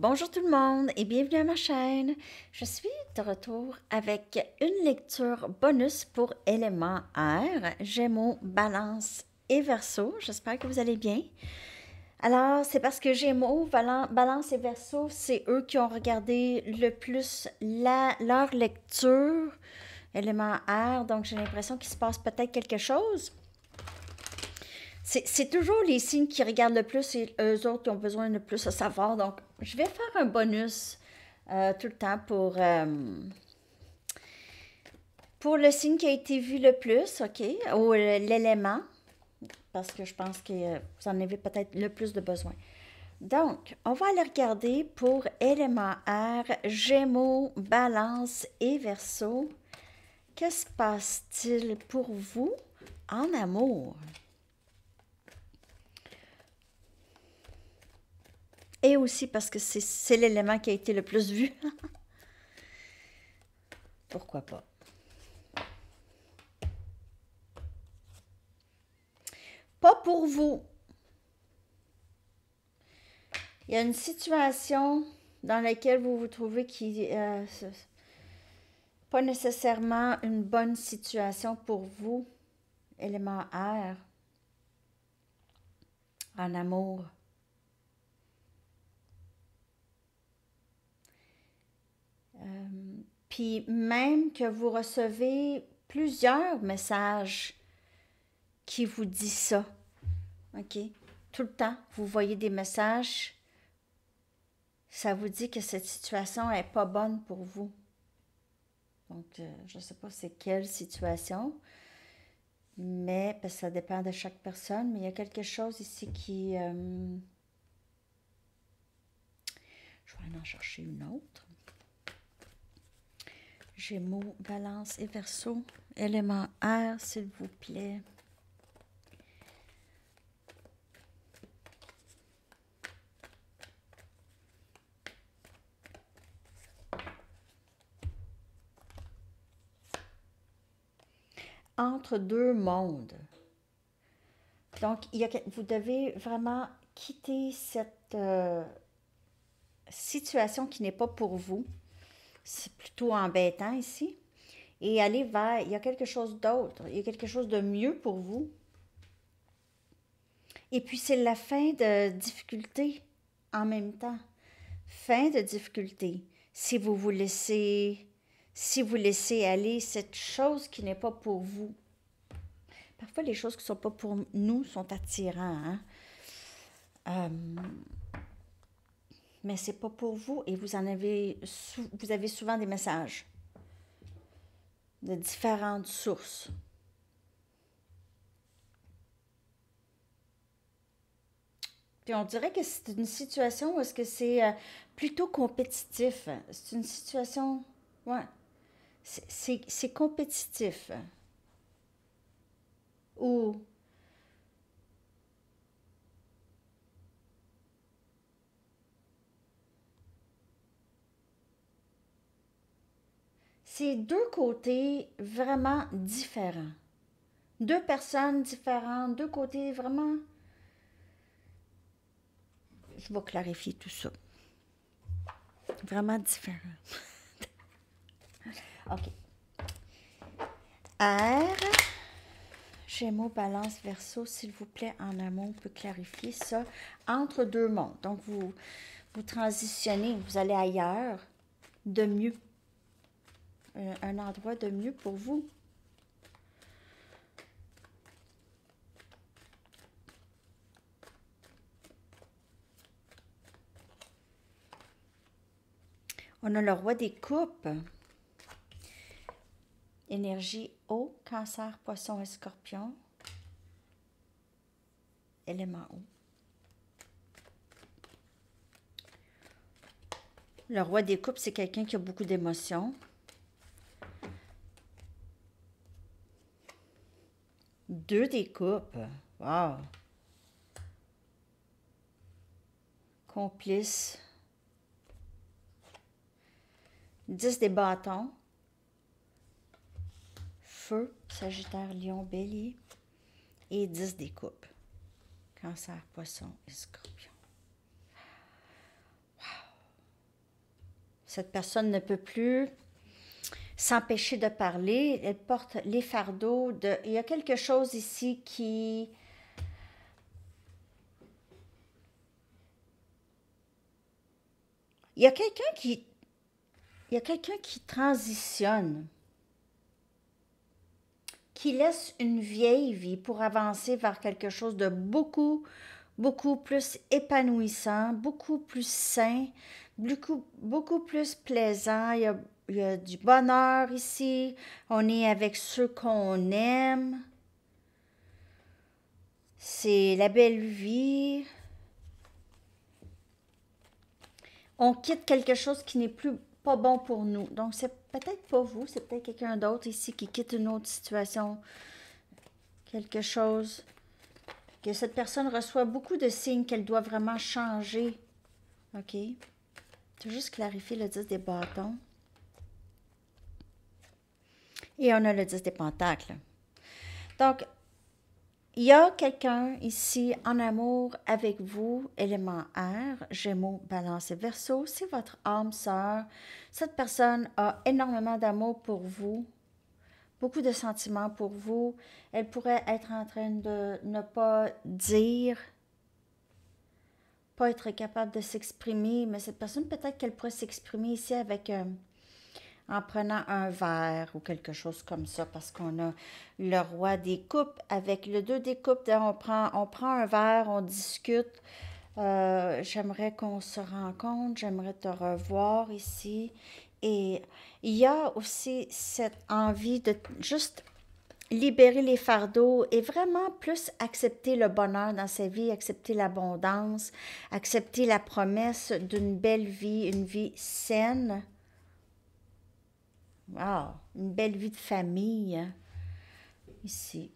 Bonjour tout le monde et bienvenue à ma chaîne. Je suis de retour avec une lecture bonus pour éléments air, Gémeaux, Balance et Verseau. J'espère que vous allez bien. Alors, c'est parce que Gémeaux, Balance et Verseau, c'est eux qui ont regardé le plus leur lecture, élément air, donc j'ai l'impression qu'il se passe peut-être quelque chose. C'est toujours les signes qui regardent le plus et eux autres qui ont besoin de plus de savoir. Donc, je vais faire un bonus tout le temps pour le signe qui a été vu le plus, OK, ou l'élément, parce que je pense que vous en avez peut-être le plus de besoin. Donc, on va aller regarder pour élément air, Gémeaux, Balance et Verseau. Que se passe-t-il pour vous en amour? Et aussi parce que c'est l'élément qui a été le plus vu. Pourquoi pas? Pas pour vous. Il y a une situation dans laquelle vous vous trouvez qui pas nécessairement une bonne situation pour vous, élément air, en amour. Puis même que vous recevez plusieurs messages qui vous disent ça, OK? Tout le temps, vous voyez des messages, ça vous dit que cette situation n'est pas bonne pour vous. Donc, je ne sais pas c'est quelle situation, mais parce que ça dépend de chaque personne, mais il y a quelque chose ici qui... je vais aller en chercher une autre. Gémeaux, Balance et Verseau. Élément air, s'il vous plaît. Entre deux mondes. Donc, vous devez vraiment quitter cette situation qui n'est pas pour vous. C'est plutôt embêtant ici. Et aller vers, il y a quelque chose d'autre, il y a quelque chose de mieux pour vous. Et puis, c'est la fin de difficulté en même temps. Fin de difficulté. Si vous laissez aller cette chose qui n'est pas pour vous. Parfois, les choses qui ne sont pas pour nous sont attirantes. Hein? Mais c'est pas pour vous et vous avez souvent des messages de différentes sources. Puis on dirait que c'est une situation où est-ce que c'est plutôt compétitif. C'est une situation, ouais, c'est compétitif. Ou c'est deux côtés vraiment différents. Deux personnes différentes, deux côtés vraiment... Je vais clarifier tout ça. Vraiment différents. OK. R, Gémeaux, Balance, Verseau, s'il vous plaît, en amont, on peut clarifier ça. Entre deux mondes. Donc, vous transitionnez, vous allez ailleurs, de mieux. Un endroit de mieux pour vous. On a le roi des coupes. Énergie eau, cancer, poisson et scorpion. Élément eau. Le roi des coupes, c'est quelqu'un qui a beaucoup d'émotions. Deux des coupes. Wow. Complice. 10 des bâtons. Feu, Sagittaire, Lion, Bélier. Et 10 des coupes. Cancer, poisson et scorpion. Wow. Cette personne ne peut plus s'empêcher de parler. Elle porte les fardeaux de... Il y a quelque chose ici qui... Il y a quelqu'un qui... Il y a quelqu'un qui transitionne, qui laisse une vieille vie pour avancer vers quelque chose de beaucoup plus épanouissant, beaucoup plus sain, beaucoup plus plaisant. Il y a du bonheur ici. On est avec ceux qu'on aime. C'est la belle vie. On quitte quelque chose qui n'est plus pas bon pour nous. Donc, c'est peut-être pas vous, c'est peut-être quelqu'un d'autre ici qui quitte une autre situation. Quelque chose que cette personne reçoit beaucoup de signes qu'elle doit vraiment changer. OK? Je vais juste clarifier le 10 des bâtons. Et on a le 10 des pentacles. Donc, il y a quelqu'un ici en amour avec vous, élément air, Gémeaux, Balance et Verseau. C'est votre âme sœur. Cette personne a énormément d'amour pour vous, beaucoup de sentiments pour vous. Elle pourrait être en train de ne pas dire, pas être capable de s'exprimer, mais cette personne, peut-être qu'elle pourrait s'exprimer ici avec... en prenant un verre ou quelque chose comme ça, parce qu'on a le roi des coupes avec le 2 des coupes. On prend un verre, on discute. J'aimerais qu'on se rencontre, j'aimerais te revoir ici. Et il y a aussi cette envie de juste libérer les fardeaux et vraiment plus accepter le bonheur dans sa vie, accepter l'abondance, accepter la promesse d'une belle vie, une vie saine. Wow, une belle vie de famille, hein, ici.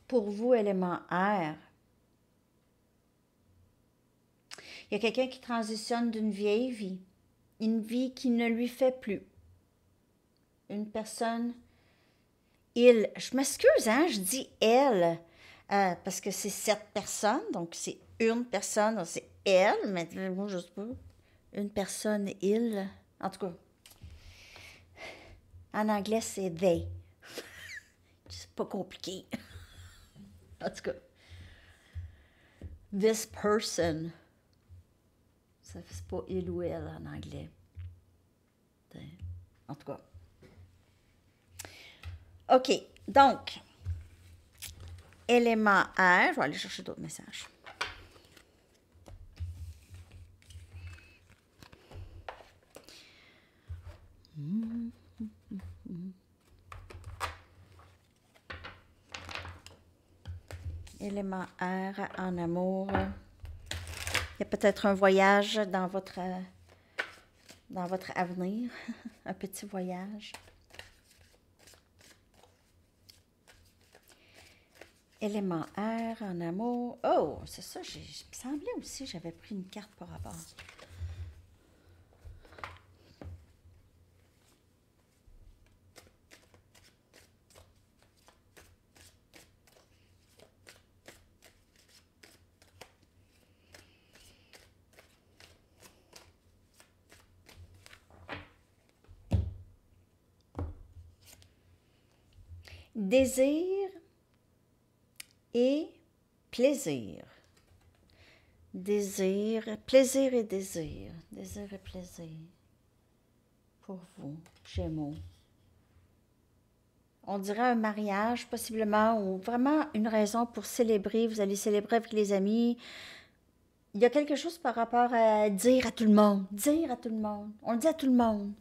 Pour vous, élément air, il y a quelqu'un qui transitionne d'une vieille vie, une vie qui ne lui fait plus. Une personne, je m'excuse, hein, je dis elle, parce que c'est cette personne, donc c'est une personne, donc c'est elle, mais moi je sais pas, une personne, il, en tout cas, en anglais c'est they. C'est pas compliqué. En tout cas, this person. Ça fait pas il ou elle en anglais. En tout cas. OK. Donc, élément air. Je vais aller chercher d'autres messages. Élément air en amour. Il y a peut-être un voyage dans votre avenir. Un petit voyage. Élément air en amour. Oh, c'est ça. Il me semblait aussi que j'avais pris une carte par rapport. Désir et plaisir. Désir, plaisir et désir. Désir et plaisir. Pour vous, Gémeaux. On dirait un mariage, possiblement, ou vraiment une raison pour célébrer. Vous allez célébrer avec les amis. Il y a quelque chose par rapport à dire à tout le monde. Dire à tout le monde. On le dit à tout le monde.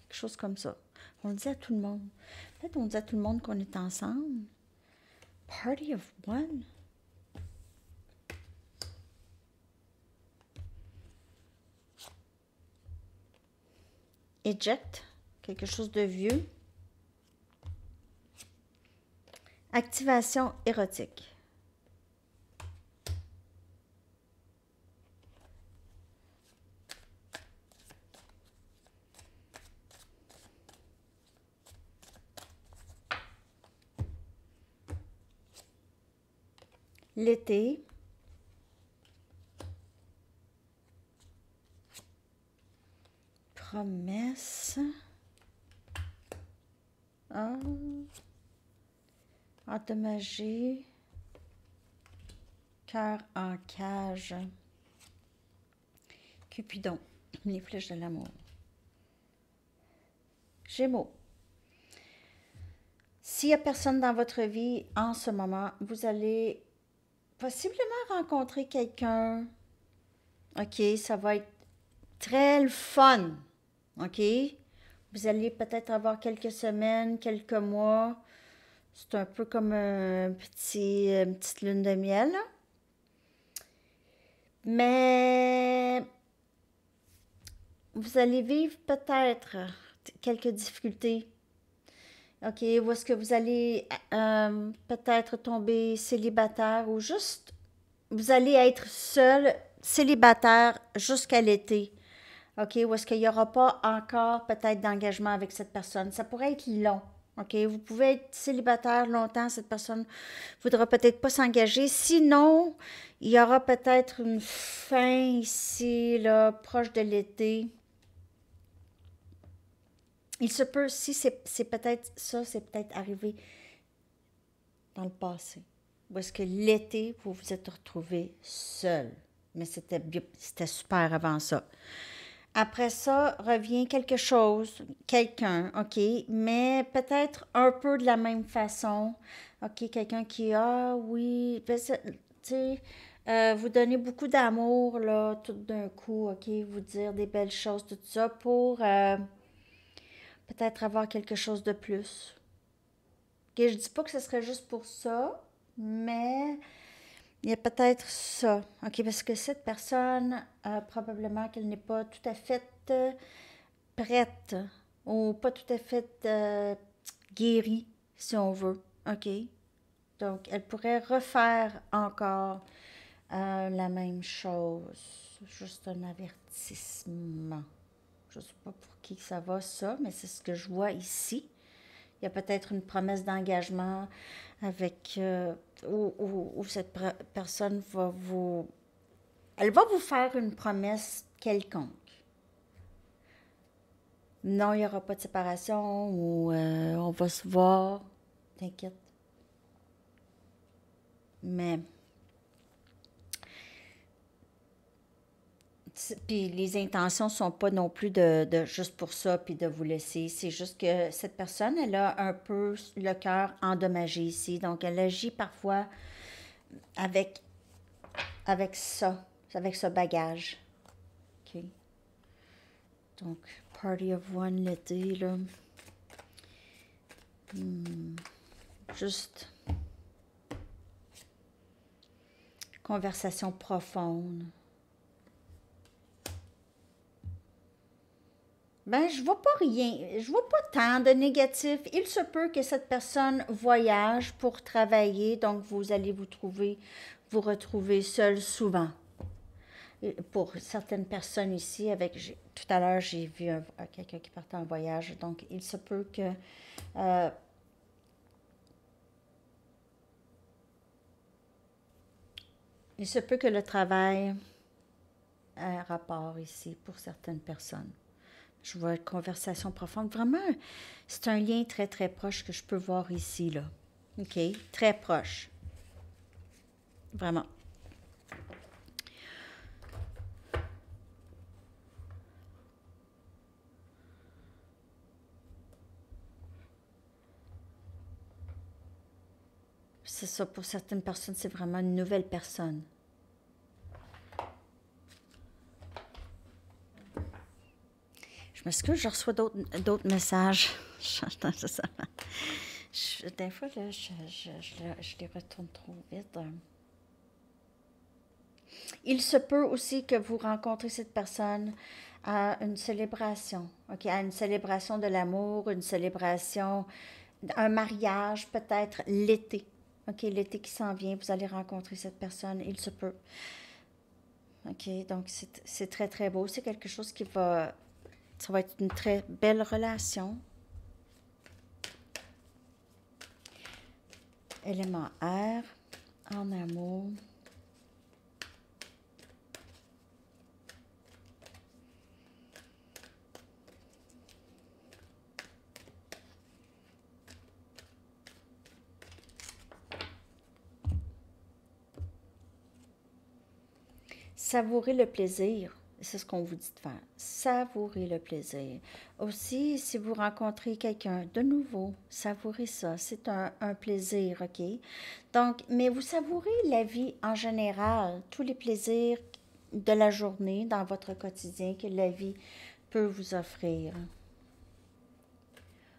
Quelque chose comme ça. On le dit à tout le monde. Peut-être on dit à tout le monde qu'on est ensemble. Party of one. Eject. Quelque chose de vieux. Activation érotique. L'été. promesse. Ah. Endommagé. Cœur en cage. Cupidon. Les flèches de l'amour. Gémeaux. S'il n'y a personne dans votre vie en ce moment, vous allez possiblement rencontrer quelqu'un. OK, ça va être très le fun. OK? Vous allez peut-être avoir quelques semaines, quelques mois. C'est un peu comme une petite lune de miel, là. Mais vous allez vivre peut-être quelques difficultés. OK, où est-ce que vous allez peut-être tomber célibataire ou juste vous allez être seul, célibataire jusqu'à l'été. OK, où est-ce qu'il n'y aura pas encore peut-être d'engagement avec cette personne. Ça pourrait être long. OK, vous pouvez être célibataire longtemps, cette personne ne voudra peut-être pas s'engager. Sinon, il y aura peut-être une fin ici, là, proche de l'été. Il se peut, si c'est peut-être ça, c'est peut-être arrivé dans le passé. Où est-ce que l'été, vous vous êtes retrouvé seul. Mais c'était super avant ça. Après ça, revient quelque chose, quelqu'un, OK, mais peut-être un peu de la même façon. OK, quelqu'un qui, ah oui, tu sais, vous donner beaucoup d'amour, là, tout d'un coup, OK, vous dire des belles choses, tout ça, pour peut-être avoir quelque chose de plus. OK, je dis pas que ce serait juste pour ça, mais il y a peut-être ça. OK, parce que cette personne, probablement qu'elle n'est pas tout à fait prête ou pas tout à fait guérie, si on veut. OK? Donc, elle pourrait refaire encore la même chose. Juste un avertissement. Je ne sais pas pour qui ça va, ça, mais c'est ce que je vois ici. Il y a peut-être une promesse d'engagement avec où cette personne va vous... Elle va vous faire une promesse quelconque. Non, il n'y aura pas de séparation ou on va se voir. T'inquiète. Mais... Puis les intentions sont pas non plus de juste pour ça, puis de vous laisser. C'est juste que cette personne, elle a un peu le cœur endommagé ici. Donc, elle agit parfois avec, avec ça, avec ce bagage. OK. Donc, Party of One l'été, là. Juste conversation profonde. Ben, je vois pas rien, je vois pas tant de négatif. Il se peut que cette personne voyage pour travailler, donc vous allez vous retrouver seul souvent. Et pour certaines personnes ici, tout à l'heure, j'ai vu quelqu'un qui partait en voyage, donc il se peut que le travail ait un rapport ici pour certaines personnes. Je vois une conversation profonde. Vraiment, c'est un lien très, très proche que je peux voir ici, là. OK? Très proche. Vraiment. C'est ça, pour certaines personnes, c'est vraiment une nouvelle personne. Je m'excuse, je reçois d'autres messages. Des fois, là, je les retourne trop vite. Il se peut aussi que vous rencontrez cette personne à une célébration, OK? À une célébration de l'amour, une célébration, un mariage, peut-être l'été. OK, l'été qui s'en vient, vous allez rencontrer cette personne, il se peut. OK, donc c'est très, très beau. C'est quelque chose ça va être une très belle relation. Élément air, en amour. Savourez le plaisir. C'est ce qu'on vous dit de faire. Savourez le plaisir. Aussi, si vous rencontrez quelqu'un de nouveau, savourez ça. C'est un plaisir, OK? Donc, mais vous savourez la vie en général, tous les plaisirs de la journée dans votre quotidien que la vie peut vous offrir.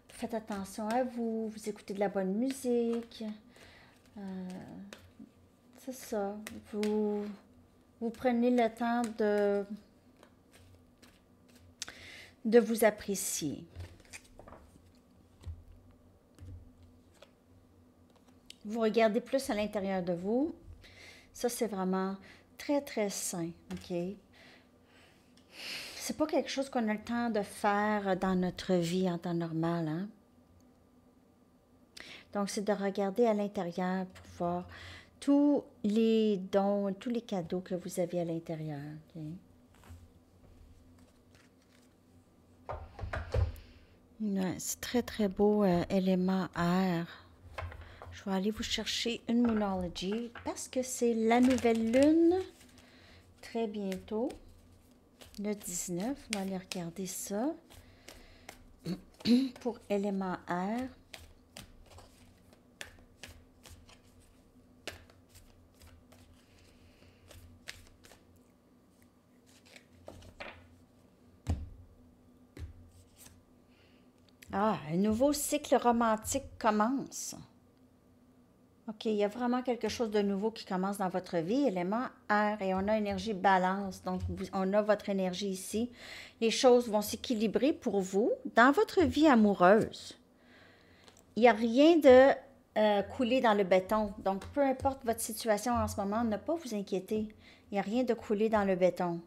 Faites attention à vous, vous écoutez de la bonne musique. Euh, c'est ça. Vous prenez le temps de vous apprécier. Vous regardez plus à l'intérieur de vous. Ça, c'est vraiment très, très sain, OK? C'est pas quelque chose qu'on a le temps de faire dans notre vie en temps normal, hein? Donc, c'est de regarder à l'intérieur pour voir tous les dons, tous les cadeaux que vous avez à l'intérieur, OK? Ouais, c'est très, très beau élément air. Je vais aller vous chercher une Moonology parce que c'est la nouvelle lune très bientôt, le 19. On va aller regarder ça pour élément air. Ah, un nouveau cycle romantique commence. OK, il y a vraiment quelque chose de nouveau qui commence dans votre vie, élément air, et on a énergie balance, donc on a votre énergie ici. Les choses vont s'équilibrer pour vous dans votre vie amoureuse. Il n'y a rien de coulé dans le béton, donc peu importe votre situation en ce moment, ne pas vous inquiéter. Il n'y a rien de coulé dans le béton.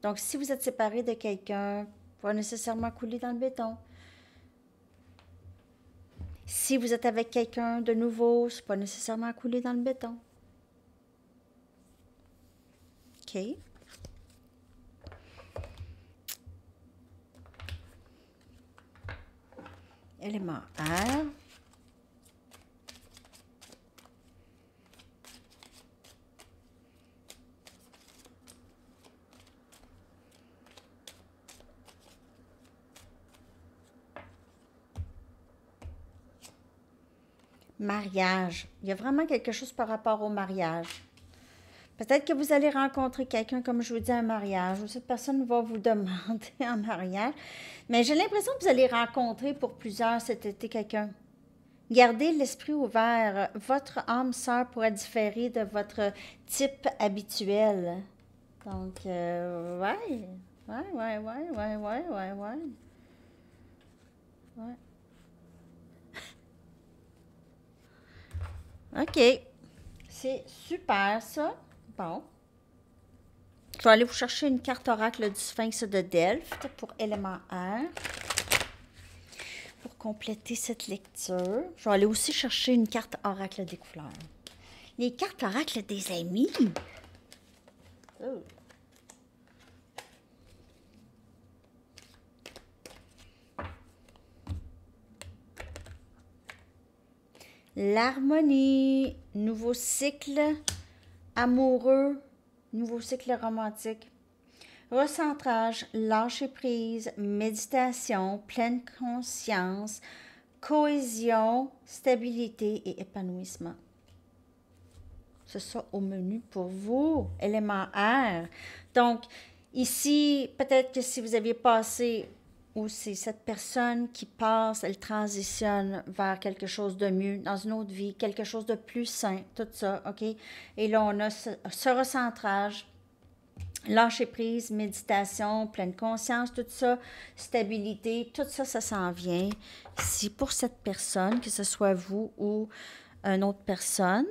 Donc si vous êtes séparé de quelqu'un, pas nécessairement coulé dans le béton. Si vous êtes avec quelqu'un de nouveau, c'est pas nécessairement coulé dans le béton. OK. Élément air. Mariage. Il y a vraiment quelque chose par rapport au mariage. Peut-être que vous allez rencontrer quelqu'un, comme je vous dis, un mariage, ou cette personne va vous demander en mariage. Mais j'ai l'impression que vous allez rencontrer pour plusieurs cet été quelqu'un. Gardez l'esprit ouvert. Votre âme sœur pourrait différer de votre type habituel. Donc, ouais. Ouais. OK. C'est super, ça. Bon. Je vais aller vous chercher une carte oracle du Sphinx de Delphes pour élément air. Pour compléter cette lecture, je vais aller aussi chercher une carte oracle des couleurs. Les cartes oracle des amis. Oh. L'harmonie, nouveau cycle amoureux, nouveau cycle romantique. Recentrage, lâcher prise, méditation, pleine conscience, cohésion, stabilité et épanouissement. C'est ça au menu pour vous, élément air. Donc, ici, peut-être que si vous aviez passé, ou c'est cette personne qui passe, elle transitionne vers quelque chose de mieux dans une autre vie, quelque chose de plus sain, tout ça, OK? Et là, on a ce recentrage, lâcher prise, méditation, pleine conscience, tout ça, stabilité, tout ça, ça s'en vient. Si pour cette personne, que ce soit vous ou une autre personne,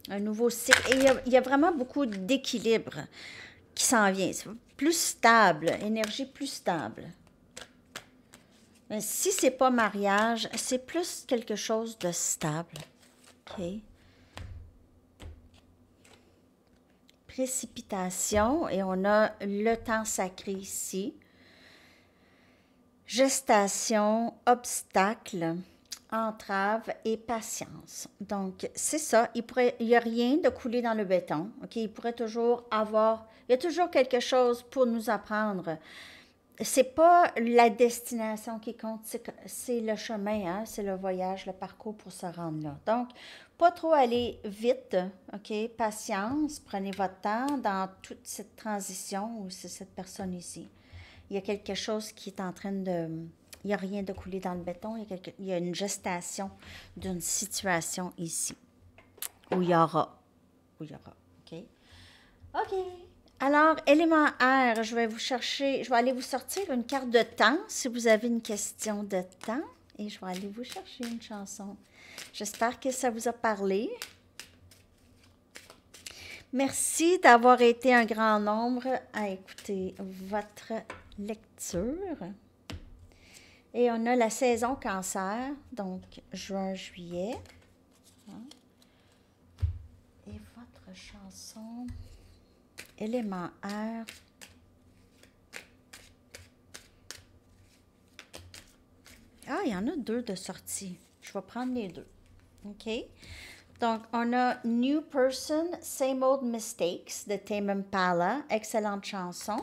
un nouveau cycle. Et il y a vraiment beaucoup d'équilibre qui s'en vient. C'est plus stable, énergie plus stable. Mais si c'est pas mariage, c'est plus quelque chose de stable. OK? Précipitation, et on a le temps sacré ici. Gestation, obstacle, entrave et patience. Donc, c'est ça. Il n'y a rien de coulé dans le béton. OK? Il pourrait toujours avoir, il y a toujours quelque chose pour nous apprendre. C'est pas la destination qui compte, c'est le chemin, hein? C'est le voyage, le parcours pour se rendre là. Donc, pas trop aller vite, OK? Patience, prenez votre temps dans toute cette transition où c'est cette personne ici. Il y a quelque chose qui est en train de... Il n'y a rien de coulé dans le béton, il y a une gestation d'une situation ici, où il y aura. Où il y aura, OK? OK. Alors, élément R, je vais aller vous sortir une carte de temps si vous avez une question de temps et je vais aller vous chercher une chanson. J'espère que ça vous a parlé. Merci d'avoir été un grand nombre à écouter votre lecture. Et on a la saison cancer, donc juin, juillet. Et votre chanson, élément R. Ah, il y en a deux de sortie. Je vais prendre les deux. OK? Donc, on a New Person, Same Old Mistakes de Tame Impala, excellente chanson.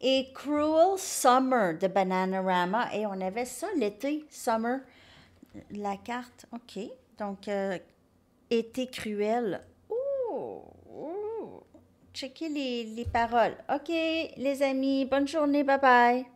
Et Cruel Summer de Bananarama. Et on avait ça l'été, Summer, la carte. OK. Donc, été cruel. Ouh! Ouh. Checkez les paroles. OK, les amis, bonne journée. Bye bye.